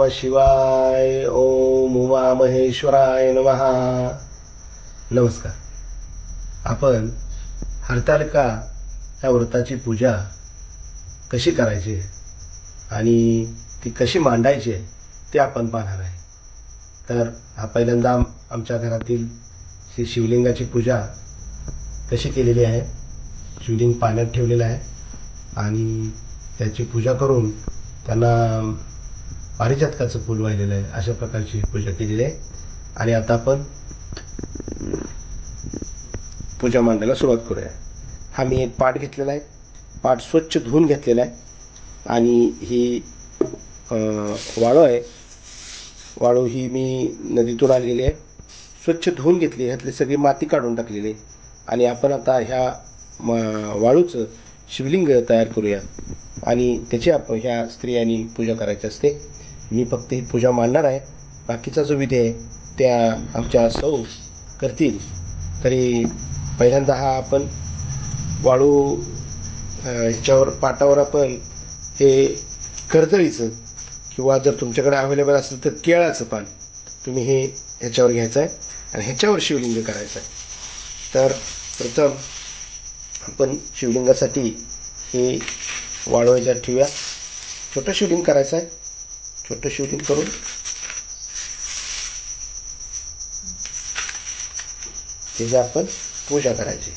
नमः शिवाय. ओम उमा महेश्वराय नमः. नमस्कार. आपण हरतालिका या व्रताची पूजा कशी करायची आणि ती कशी मांडायची ते आपण पाहणार आहे. तर हा पहिल्यांदा आमच्या घरातील श्री शिवलिंगाची पूजा कशी केलेली आहे. शिवलिंग पाण्यात ठेवलेलं आहे आणि त्याची पूजा करून त्यांना पारिजातकाचं फूल वाहिलेलं आहे. अशा प्रकारची पूजा केलेली आहे. आणि आता आपण पूजा मांडायला सुरुवात करूया. हा मी एक पाट घेतलेला आहे. पाट स्वच्छ धुवून घेतलेला आहे आणि ही वाळू आहे. वाळू ही मी नदीतून आणलेली आहे. स्वच्छ धुवून घेतली. ह्यातली सगळी माती काढून टाकलेली आहे. आणि आपण आता ह्या वाळूचं शिवलिंग तयार करूया आणि त्याची आपण ह्या स्त्रियांनी पूजा करायची असते. मी फक्त ही पूजा मांडणार आहे. बाकीचा जो विधी आहे त्या आमच्या सौ करतील. तरी पहिल्यांदा हा आपण वाळू ह्याच्यावर पाटावर आपण हे कर्दळीचं किंवा जर तुमच्याकडे अवेलेबल असेल तर केळाचं पान तुम्ही हे ह्याच्यावर घ्यायचं आहे आणि ह्याच्यावर शिवलिंग करायचं आहे. तर प्रथम आपण शिवलिंगासाठी हे वाळू ह्याच्यात ठेवूया. छोटं शिवलिंग करायचं आहे. छोटं शिवलिंग करून त्याची आपण पूजा करायची.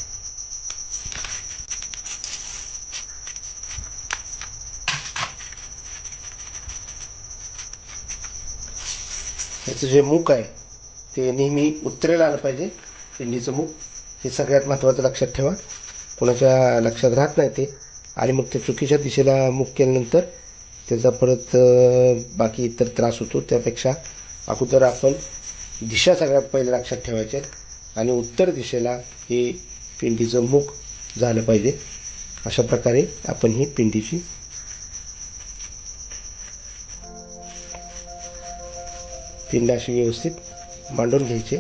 याचं जे मुख आहे ते नेहमी उत्तरेला आलं पाहिजे. पिंडीचं मुख हे सगळ्यात महत्त्वाचं लक्षात ठेवा. कोणाच्या लक्षात राहत नाही ते. आणि मग ते चुकीच्या दिशेला मुख केल्यानंतर त्याचा परत बाकी इतर त्रास होतो. त्यापेक्षा अगोदर आपण दिशा सगळ्यात पहिले लक्षात ठेवायचे आणि उत्तर दिशेला हे पिंडीचं मुख झालं पाहिजे. अशा प्रकारे आपण ही पिंडीची पिंड अशी व्यवस्थित मांडून घ्यायचे.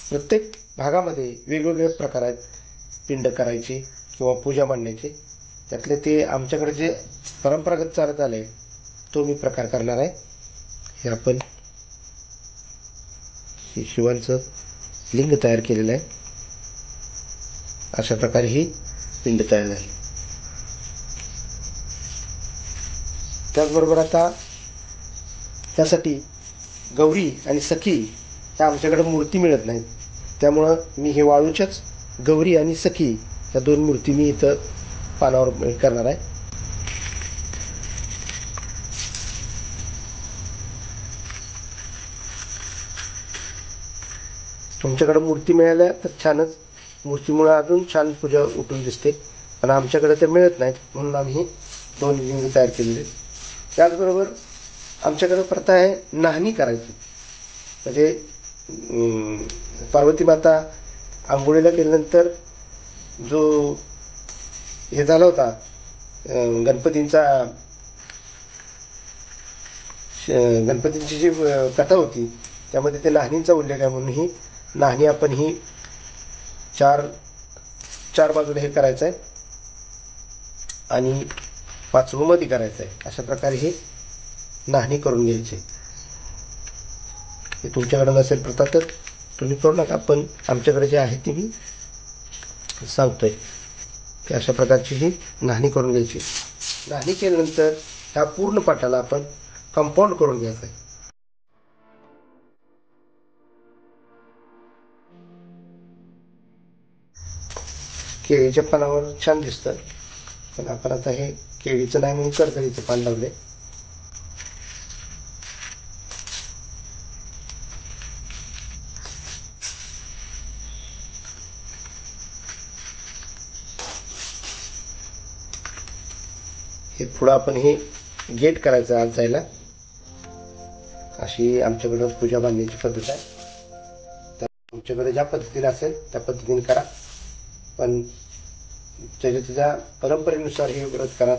प्रत्येक भागामध्ये वेगवेगळे प्रकार आहेत पिंड करायची किंवा पूजा मांडण्याची. त्यातले ते आमच्याकडे जे परंपरागत चालत आले तो मी प्रकार करणार आहे. हे आपण हे शिवांचं लिंग तयार केलेलं आहे. अशा प्रकारे ही पिंड तयार झाली. त्याचबरोबर आता त्यासाठी गौरी आणि सखी ह्या आमच्याकडे मूर्ती मिळत नाहीत. त्यामुळं मी हे वाळूच्याच गौरी आणि सखी ह्या दोन मूर्ती मी इथं पानावर करणार आहे. तुमच्याकडे मूर्ती मिळाल्या तर छानच. मूर्तीमुळे अजून छान पूजा उठून दिसते. पण आमच्याकडे ते मिळत नाहीत म्हणून आम्ही दोन लिंग तयार केलेले. त्याचबरोबर आमच्याकडे प्रथा आहे नाहणी करायची. म्हणजे पार्वती माता आंघोळीला गेल्यानंतर जो हे झाला होता गणपतींची जी कथा होती त्यामध्ये ते नाहणींचा उल्लेख आहे. म्हणून ही नाहणी आपण ही चार बाजूला हे करायचं आहे आणि पाचवं मध्ये करायचं आहे. अशा प्रकारे हे नाहणी करून घ्यायची. हे तुमच्याकडे नसेल प्रथा तर तुम्ही करू नका. पण आमच्याकडे जे आहे ती मी सांगतोय की अशा प्रकारची ही नाहणी करून घ्यायची. नाहणी केल्यानंतर ह्या पूर्ण पाटाला आपण कंपाऊंड करून घ्यायचं आहे. केळीच्या पानावर छान दिसतं पण आपण आता हे केळीचं नाही म्हणून कर्दळीचं पान लावले. हे पुढं आपण हे गेट करायचं आत जायला. अशी आमच्याकडं पूजा बांधण्याची पद्धत आहे. तर तुमच्याकडे ज्या पद्धतीने असेल त्या पद्धतीने करा. पण त्याच्या परंपरेनुसार हे व्रत करा.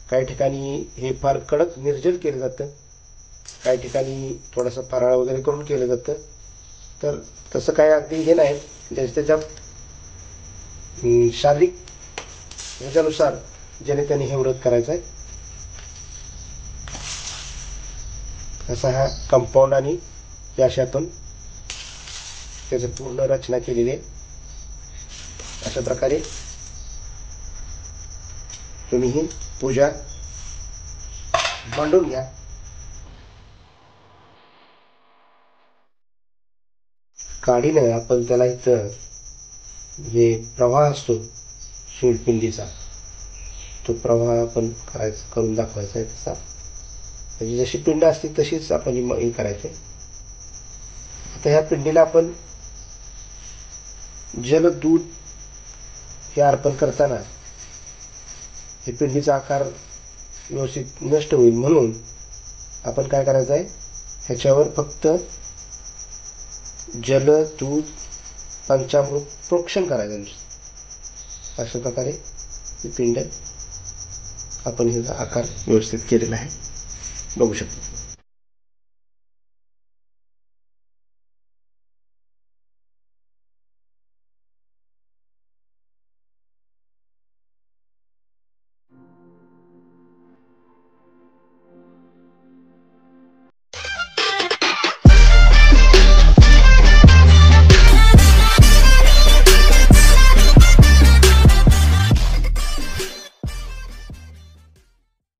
काही ठिकाणी हे फार कडक निर्जल केलं जातं. काही ठिकाणी थोडासा फराळ वगैरे करून केलं जातं. तर तसं काय अगदी हे नाही. त्याच्या शारीरिक ह्याच्यानुसार ज्याने त्याने हे व्रत करायचं आहे. असा हा कंपाऊंड आणि या अशातून त्याची पूर्ण रचना केलेली आहे. अशा प्रकारे तुम्ही ही पूजा मांडून घ्या. काडीनं आपण त्याला इथं जे प्रवाह असतो शिवपिंडीचा, तो प्रवाह आपण करून दाखवायचा आहे. तसा म्हणजे जशी पिंड असते तशीच आपण हे करायचे. आता ह्या पिंडीला आपण जल दूध हे अर्पण करताना हे पिंडीचा आकार व्यवस्थित नष्ट होईल म्हणून आपण काय करायचं आहे, ह्याच्यावर फक्त जल दूध पंचामृत प्रोक्षण करायचं. अशा प्रकारे ही पिंड आपण हिचा आकार व्यवस्थित केलेला आहे, बघू शकतो.